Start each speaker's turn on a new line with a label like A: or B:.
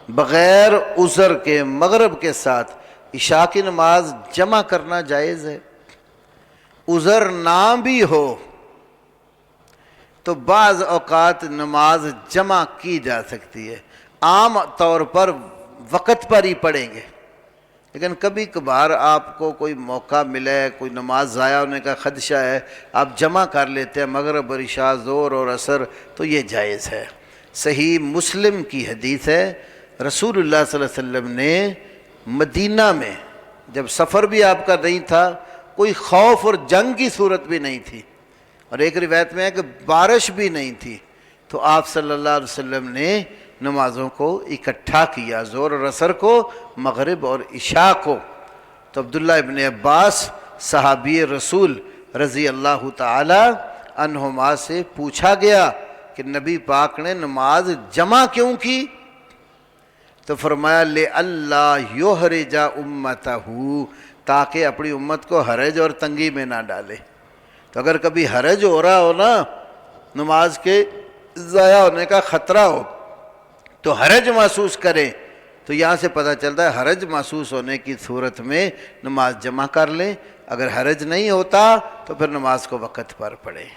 A: بغیر عذر کے مغرب کے ساتھ عشاء کی نماز جمع کرنا جائز ہے۔ عذر نہ بھی ہو تو بعض اوقات نماز جمع کی جا سکتی ہے، عام طور پر وقت پر ہی پڑھیں گے، لیکن کبھی کبھار آپ کو کوئی موقع ملے، کوئی نماز ضائع ہونے کا خدشہ ہے، آپ جمع کر لیتے ہیں مغرب اور عشاء، ظہر اور عصر، تو یہ جائز ہے۔ صحیح مسلم کی حدیث ہے، رسول اللہ صلی اللہ علیہ وسلم نے مدینہ میں جب سفر بھی آپ کا نہیں تھا، کوئی خوف اور جنگ کی صورت بھی نہیں تھی، اور ایک روایت میں ہے کہ بارش بھی نہیں تھی، تو آپ صلی اللہ علیہ وسلم نے نمازوں کو اکٹھا کیا، ظہر اور عصر کو، مغرب اور عشاء کو۔ تو عبداللہ ابن عباس صحابی رسول رضی اللہ تعالی عنہما سے پوچھا گیا کہ نبی پاک نے نماز جمع کیوں کی؟ تو فرمایا لِأَلَّا يُحْرِجَ أُمَّتَهُ، تاکہ اپنی امت کو حرج اور تنگی میں نہ ڈالے۔ تو اگر کبھی حرج ہو رہا ہو نا، نماز کے ضائع ہونے کا خطرہ ہو، تو حرج محسوس کریں، تو یہاں سے پتہ چلتا ہے حرج محسوس ہونے کی صورت میں نماز جمع کر لیں، اگر حرج نہیں ہوتا تو پھر نماز کو وقت پر پڑھیں۔